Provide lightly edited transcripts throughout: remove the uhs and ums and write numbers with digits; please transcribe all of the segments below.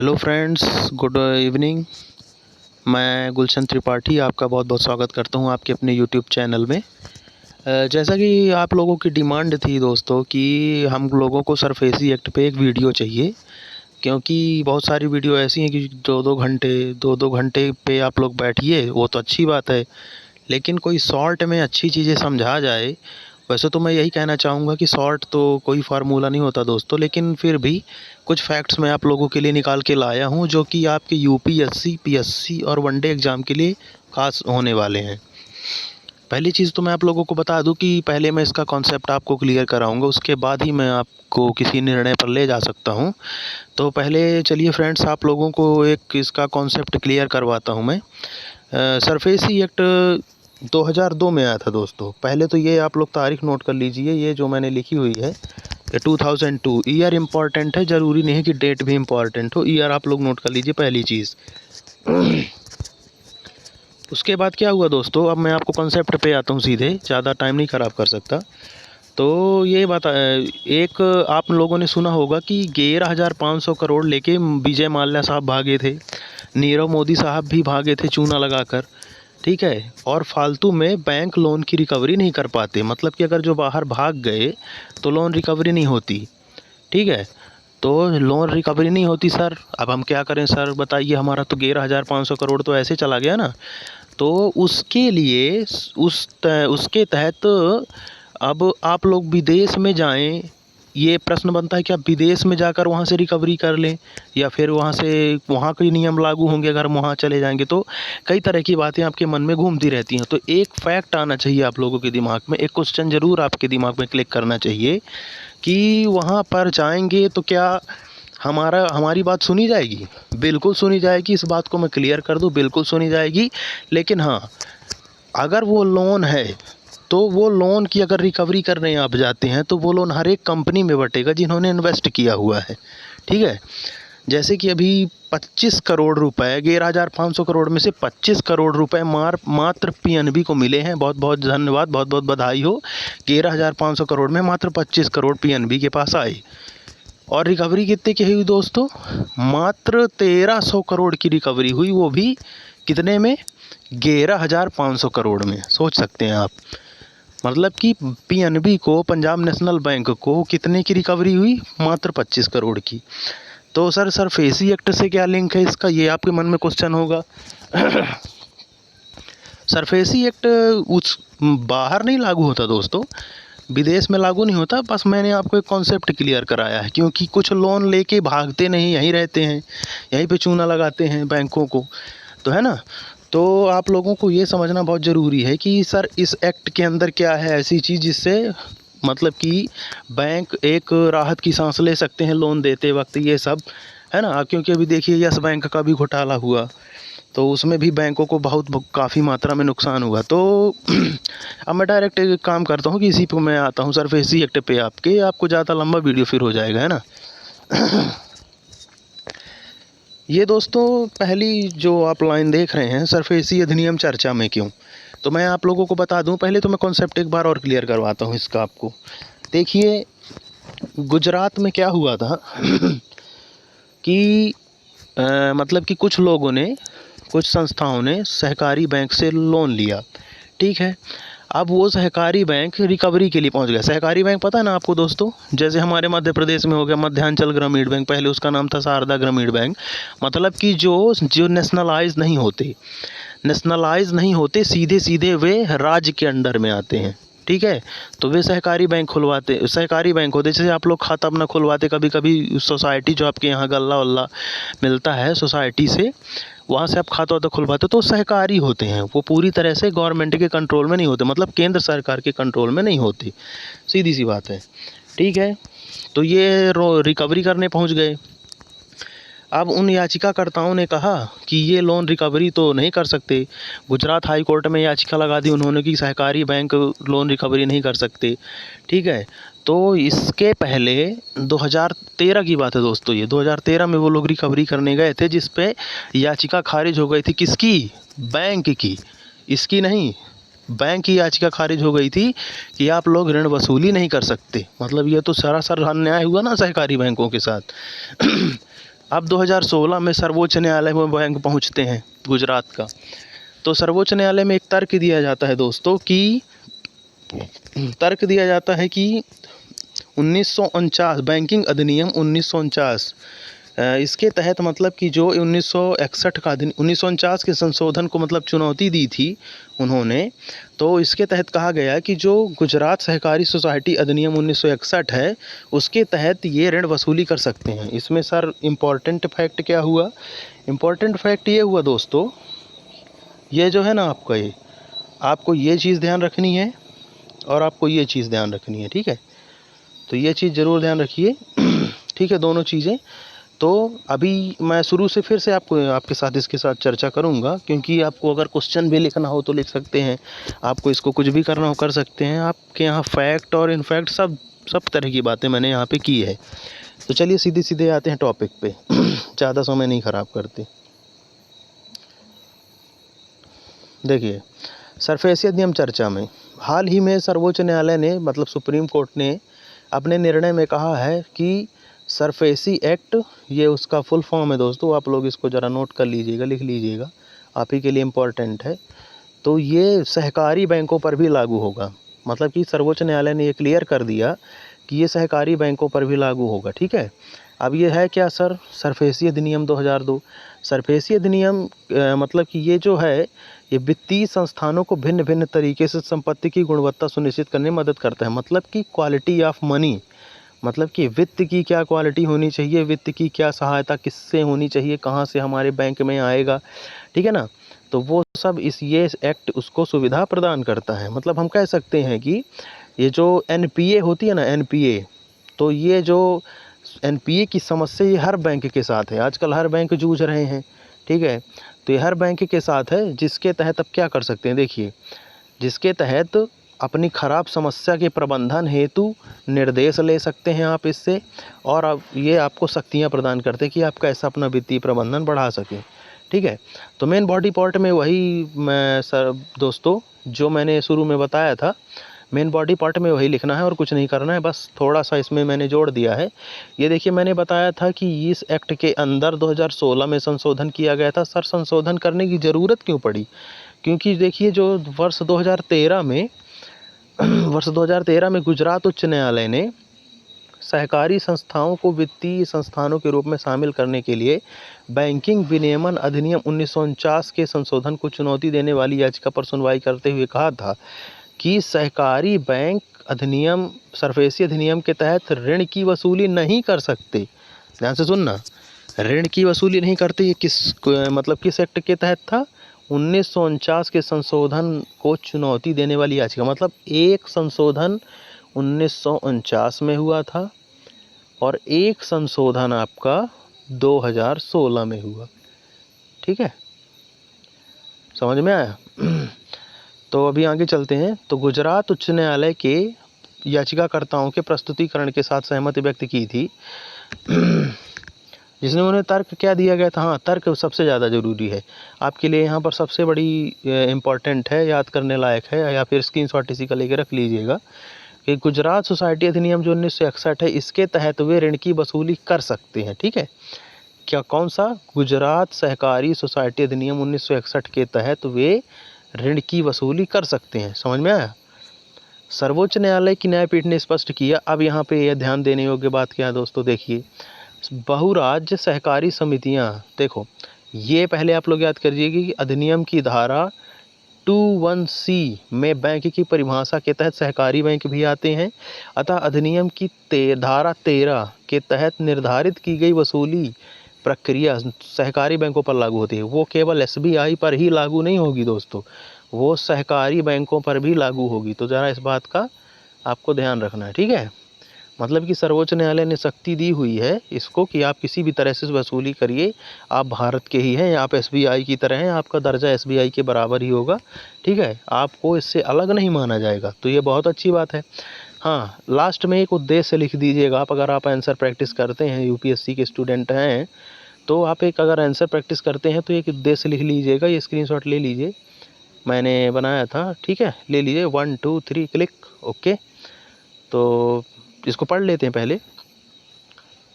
Hello friends, good evening. मैं गुलशन त्रिपाठी आपका बहुत बहुत स्वागत करता हूं आपके अपने यूट्यूब चैनल में। जैसा कि आप लोगों की डिमांड थी दोस्तों कि हम लोगों को सरफेसी एक्ट पे एक वीडियो चाहिए, क्योंकि बहुत सारी वीडियो ऐसी हैं कि दो दो घंटे पे आप लोग बैठिए, वो तो अच्छी बात है, लेकिन कोई शॉर्ट में अच्छी चीज़ें समझा जाए। वैसे तो मैं यही कहना चाहूँगा कि शॉर्ट तो कोई फार्मूला नहीं होता दोस्तों, लेकिन फिर भी कुछ फैक्ट्स मैं आप लोगों के लिए निकाल के लाया हूँ जो कि आपके यूपीएससी, पीएससी और वनडे एग्ज़ाम के लिए खास होने वाले हैं। पहली चीज़ तो मैं आप लोगों को बता दूं कि पहले मैं इसका कॉन्सेप्ट आपको क्लियर कराऊंगा, उसके बाद ही मैं आपको किसी निर्णय पर ले जा सकता हूं। तो पहले चलिए फ्रेंड्स, आप लोगों को एक इसका कॉन्सेप्ट क्लियर करवाता हूं मैं। सरफेसी एक्ट 2002 में आया था दोस्तों। पहले तो ये आप लोग तारीख नोट कर लीजिए, ये जो मैंने लिखी हुई है ये 2002 ईयर इम्पॉर्टेंट है, ज़रूरी नहीं है कि डेट भी इम्पॉर्टेंट हो, ईयर आप लोग नोट कर लीजिए पहली चीज़। उसके बाद क्या हुआ दोस्तों, अब मैं आपको कॉन्सेप्ट पे आता हूँ सीधे, ज़्यादा टाइम नहीं ख़राब कर सकता। तो ये बता, एक आप लोगों ने सुना होगा कि 11,500 करोड़ लेके विजय माल्या साहब भागे थे, नीरव मोदी साहब भी भागे थे चूना लगाकर, ठीक है। और फालतू में बैंक लोन की रिकवरी नहीं कर पाते, मतलब कि अगर जो बाहर भाग गए तो लोन रिकवरी नहीं होती, ठीक है। तो लोन रिकवरी नहीं होती सर, अब हम क्या करें सर बताइए, हमारा तो 11,500 करोड़ तो ऐसे चला गया ना। तो उसके लिए उसके तहत अब आप लोग विदेश में जाएं, ये प्रश्न बनता है कि आप विदेश में जाकर वहाँ से रिकवरी कर लें, या फिर वहाँ के नियम लागू होंगे अगर हम वहाँ चले जाएंगे। तो कई तरह की बातें आपके मन में घूमती रहती हैं। तो एक फैक्ट आना चाहिए आप लोगों के दिमाग में, एक क्वेश्चन ज़रूर आपके दिमाग में क्लिक करना चाहिए कि वहाँ पर जाएंगे तो क्या हमारी बात सुनी जाएगी? बिल्कुल सुनी जाएगी, इस बात को मैं क्लियर कर दूं, बिल्कुल सुनी जाएगी। लेकिन हाँ, अगर वो लोन है तो वो लोन की अगर रिकवरी करने आप जाते हैं तो वो लोन हर एक कंपनी में बटेगा जिन्होंने इन्वेस्ट किया हुआ है, ठीक है। जैसे कि अभी 25 करोड़ रुपए, 11,500 करोड़ में से 25 करोड़ रुपए मात्र पीएनबी को मिले हैं। बहुत बहुत धन्यवाद, बहुत बहुत बधाई हो। 11,500 करोड़ में मात्र 25 करोड़ पीएनबी के पास आए। और रिकवरी कितने की हुई दोस्तों? मात्र 1,300 करोड़ की रिकवरी हुई, वो भी कितने में? 11,500 करोड़ में। सोच सकते हैं आप, मतलब कि पीएनबी को, पंजाब नेशनल बैंक को कितने की रिकवरी हुई? मात्र 25 करोड़ की। तो सर सरफेसी एक्ट से क्या लिंक है इसका, ये आपके मन में क्वेश्चन होगा। सरफेसी एक्ट उस बाहर नहीं लागू होता दोस्तों, विदेश में लागू नहीं होता। बस मैंने आपको एक कॉन्सेप्ट क्लियर कराया है, क्योंकि कुछ लोन लेके भागते नहीं, यहीं रहते हैं, यहीं पे चूना लगाते हैं बैंकों को, तो है ना। तो आप लोगों को ये समझना बहुत ज़रूरी है कि सर इस एक्ट के अंदर क्या है ऐसी चीज़ जिससे मतलब कि बैंक एक राहत की सांस ले सकते हैं लोन देते वक्त, ये सब है ना। क्योंकि अभी देखिए यस बैंक का भी घोटाला हुआ, तो उसमें भी बैंकों को बहुत काफ़ी मात्रा में नुकसान हुआ। तो अब मैं डायरेक्ट एक काम करता हूँ कि इसी पे मैं आता हूँ सरफेसी एक्ट पे, आपको ज़्यादा लंबा वीडियो फिर हो जाएगा, है ना। ये दोस्तों पहली जो आप लाइन देख रहे हैं, सरफेसी अधिनियम चर्चा में क्यों, तो मैं आप लोगों को बता दूं। पहले तो मैं कॉन्सेप्ट एक बार और क्लियर करवाता हूँ इसका आपको। देखिए गुजरात में क्या हुआ था कि मतलब कि कुछ लोगों ने, कुछ संस्थाओं ने सहकारी बैंक से लोन लिया, ठीक है। अब वो सहकारी बैंक रिकवरी के लिए पहुंच गया। सहकारी बैंक पता है ना आपको दोस्तों, जैसे हमारे मध्य प्रदेश में हो गया मध्यांचल ग्रामीण बैंक, पहले उसका नाम था शारदा ग्रामीण बैंक। मतलब कि जो जो नेशनलाइज नहीं होते, सीधे सीधे वे राज्य के अंडर में आते हैं, ठीक है। तो वे सहकारी बैंक होते। जैसे आप लोग खाता अपना खुलवाते कभी कभी सोसाइटी, जो आपके यहाँ गल्ला वल्ला मिलता है सोसाइटी से, वहाँ से आप खाता वाता खुलवाते, तो सहकारी होते हैं। वो पूरी तरह से गवर्नमेंट के कंट्रोल में नहीं होते, मतलब केंद्र सरकार के कंट्रोल में नहीं होती, सीधी सी बात है, ठीक है। तो ये रिकवरी करने पहुँच गए। अब उन याचिकाकर्ताओं ने कहा कि ये लोन रिकवरी तो नहीं कर सकते। गुजरात हाई कोर्ट में याचिका लगा दी उन्होंने कि सहकारी बैंक लोन रिकवरी नहीं कर सकते, ठीक है। तो इसके पहले 2013 की बात है दोस्तों, ये 2013 में वो लोग रिकवरी करने गए थे, जिस पे याचिका खारिज हो गई थी। किसकी? बैंक की, इसकी नहीं। बैंक की याचिका खारिज हो गई थी कि आप लोग ऋण वसूली नहीं कर सकते। मतलब ये तो सरासर अन्याय हुआ ना सहकारी बैंकों के साथ। अब 2016 में सर्वोच्च न्यायालय में बैंक पहुंचते हैं गुजरात का। तो सर्वोच्च न्यायालय में एक तर्क दिया जाता है दोस्तों कि 1949 बैंकिंग अधिनियम 1949, इसके तहत मतलब कि जो 1961 का 1949 के संशोधन को मतलब चुनौती दी थी उन्होंने। तो इसके तहत कहा गया कि जो गुजरात सहकारी सोसाइटी अधिनियम 1961 है उसके तहत ये ऋण वसूली कर सकते हैं। इसमें सर इम्पॉर्टेंट फैक्ट क्या हुआ, इम्पॉर्टेंट फैक्ट ये हुआ दोस्तों, ये जो है ना आपका, ये आपको ये चीज़ ध्यान रखनी है और आपको ये चीज़ ध्यान रखनी है, ठीक है। तो ये चीज़ ज़रूर ध्यान रखिए ठीक है, दोनों चीज़ें। तो अभी मैं शुरू से फिर से आपके साथ इसके साथ चर्चा करूंगा, क्योंकि आपको अगर क्वेश्चन भी लिखना हो तो लिख सकते हैं, आपको इसको कुछ भी करना हो कर सकते हैं। आपके यहाँ फैक्ट और इनफैक्ट सब तरह की बातें मैंने यहाँ पे की है। तो चलिए सीधे सीधे आते हैं टॉपिक पे ज़्यादा समय नहीं ख़राब करते। देखिए, सरफेसी अधिनियम चर्चा में हाल ही में सर्वोच्च न्यायालय ने मतलब सुप्रीम कोर्ट ने अपने निर्णय में कहा है कि सरफेसी एक्ट, ये उसका फुल फॉर्म है दोस्तों, आप लोग इसको ज़रा नोट कर लीजिएगा, लिख लीजिएगा, आप ही के लिए इम्पोर्टेंट है। तो ये सहकारी बैंकों पर भी लागू होगा, मतलब कि सर्वोच्च न्यायालय ने ये क्लियर कर दिया कि ये सहकारी बैंकों पर भी लागू होगा, ठीक है। अब ये है क्या सर, सरफेसी अधिनियम 2002। सरफेसी अधिनियम मतलब कि ये जो है ये वित्तीय संस्थानों को भिन्न भिन्न तरीके से संपत्ति की गुणवत्ता सुनिश्चित करने में मदद करता है। मतलब कि क्वालिटी ऑफ मनी, मतलब कि वित्त की क्या क्वालिटी होनी चाहिए, वित्त की क्या सहायता किससे होनी चाहिए, कहाँ से हमारे बैंक में आएगा, ठीक है ना। तो वो सब ये एक्ट उसको सुविधा प्रदान करता है। मतलब हम कह सकते हैं कि ये जो एनपीए होती है ना, एनपीए, तो ये जो एनपीए की समस्या ये हर बैंक के साथ है, आजकल हर बैंक जूझ रहे हैं, ठीक है। तो ये हर बैंक के साथ है, जिसके तहत अब क्या कर सकते हैं, देखिए, जिसके तहत अपनी ख़राब समस्या के प्रबंधन हेतु निर्देश ले सकते हैं आप इससे, और अब ये आपको शक्तियाँ प्रदान करते हैं कि आप कैसे अपना वित्तीय प्रबंधन बढ़ा सकें, ठीक है। तो मेन बॉडी पार्ट में वही मैं सर दोस्तों जो मैंने शुरू में बताया था, मेन बॉडी पार्ट में वही लिखना है और कुछ नहीं करना है, बस थोड़ा सा इसमें मैंने जोड़ दिया है। ये देखिए, मैंने बताया था कि इस एक्ट के अंदर 2016 में संशोधन किया गया था। सर संशोधन करने की ज़रूरत क्यों पड़ी, क्योंकि देखिए जो वर्ष 2013 में वर्ष 2013 में गुजरात उच्च न्यायालय ने सहकारी संस्थाओं को वित्तीय संस्थानों के रूप में शामिल करने के लिए बैंकिंग विनियमन अधिनियम 1949 के संशोधन को चुनौती देने वाली याचिका पर सुनवाई करते हुए कहा था कि सहकारी बैंक अधिनियम, सरफेसी अधिनियम के तहत ऋण की वसूली नहीं कर सकते। ध्यान से सुनना, ऋण की वसूली नहीं करते। ये मतलब किस एक्ट के तहत था, 1949 के संशोधन को चुनौती देने वाली याचिका। मतलब एक संशोधन 1949 में हुआ था और एक संशोधन आपका 2016 में हुआ, ठीक है, समझ में आया। तो अभी आगे चलते हैं। तो गुजरात उच्च न्यायालय के याचिकाकर्ताओं के प्रस्तुतिकरण के साथ सहमति व्यक्त की थी जिसमें उन्हें तर्क क्या दिया गया था, हाँ तर्क सबसे ज़्यादा ज़रूरी है आपके लिए, यहाँ पर सबसे बड़ी इम्पॉर्टेंट है, याद करने लायक है, या फिर स्क्रीनशॉट इसी का लेकर रख लीजिएगा कि गुजरात सोसाइटी अधिनियम जो 1961 है इसके तहत वे ऋण की वसूली कर सकते हैं, ठीक है। क्या, कौन सा, गुजरात सहकारी सोसाइटी अधिनियम 1961 के तहत वे ऋण की वसूली कर सकते हैं। समझ में आया। सर्वोच्च न्यायालय की न्यायपीठ ने स्पष्ट किया। अब यहाँ पे यह ध्यान देने योग्य बात क्या है दोस्तों, देखिए, बहुराज्य सहकारी समितियाँ, देखो ये पहले आप लोग याद करिएगा कि अधिनियम की धारा 21C में बैंक की परिभाषा के तहत सहकारी बैंक भी आते हैं। अतः अधिनियम की धारा 13 के तहत निर्धारित की गई वसूली प्रक्रिया सहकारी बैंकों पर लागू होती है। वो केवल एसबीआई पर ही लागू नहीं होगी दोस्तों, वो सहकारी बैंकों पर भी लागू होगी। तो ज़रा इस बात का आपको ध्यान रखना है, ठीक है। मतलब कि सर्वोच्च न्यायालय ने शक्ति दी हुई है इसको कि आप किसी भी तरह से वसूली करिए, आप भारत के ही हैं, आप एसबीआई की तरह हैं, आपका दर्जा एसबीआई के बराबर ही होगा, ठीक है, आपको इससे अलग नहीं माना जाएगा। तो ये बहुत अच्छी बात है। हाँ, लास्ट में एक उद्देश्य लिख दीजिएगा आप, अगर आप आंसर प्रैक्टिस करते हैं, यूपीएससी के स्टूडेंट हैं तो आप एक अगर आंसर प्रैक्टिस करते हैं तो एक उद्देश्य लिख लीजिएगा, ये स्क्रीनशॉट ले लीजिए, मैंने बनाया था, ठीक है, ले लीजिए, 1 2 3 क्लिक, ओके। तो इसको पढ़ लेते हैं पहले।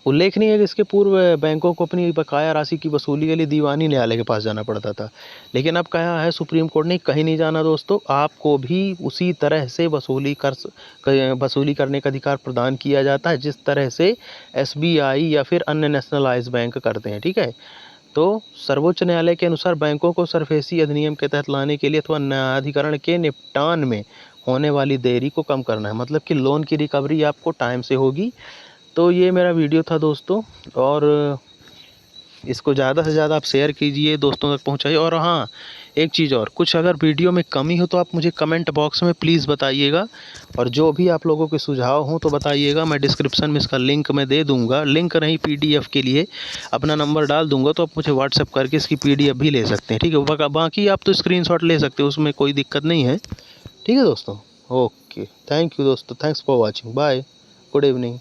उल्लेखनीय है कि इसके पूर्व बैंकों को अपनी बकाया राशि की वसूली के लिए दीवानी न्यायालय के पास जाना पड़ता था, लेकिन अब कहा है सुप्रीम कोर्ट ने कहीं नहीं जाना दोस्तों, आपको भी उसी तरह से वसूली करने का अधिकार प्रदान किया जाता है जिस तरह से SBI या फिर अन्य नेशनलाइज बैंक करते हैं। ठीक है, तो सर्वोच्च न्यायालय के अनुसार बैंकों को सरफेसी अधिनियम के तहत लाने के लिए अथवा न्यायाधिकरण के निपटान में होने वाली देरी को कम करना है, मतलब कि लोन की रिकवरी आपको टाइम से होगी। तो ये मेरा वीडियो था दोस्तों, और इसको ज़्यादा से ज़्यादा आप शेयर कीजिए, दोस्तों तक पहुंचाइए। और हाँ, एक चीज़ और, कुछ अगर वीडियो में कमी हो तो आप मुझे कमेंट बॉक्स में प्लीज़ बताइएगा, और जो भी आप लोगों के सुझाव हों तो बताइएगा। मैं डिस्क्रिप्शन में इसका लिंक मैं दे दूँगा, लिंक नहीं PDF के लिए अपना नंबर डाल दूँगा, तो आप मुझे व्हाट्सएप करके इसकी PDF भी ले सकते हैं। ठीक है, बाकी आप तो स्क्रीनशॉट ले सकते हो, उसमें कोई दिक्कत नहीं है। ठीक है दोस्तों, ओके, थैंक यू दोस्तों, thanks for watching, bye, good evening.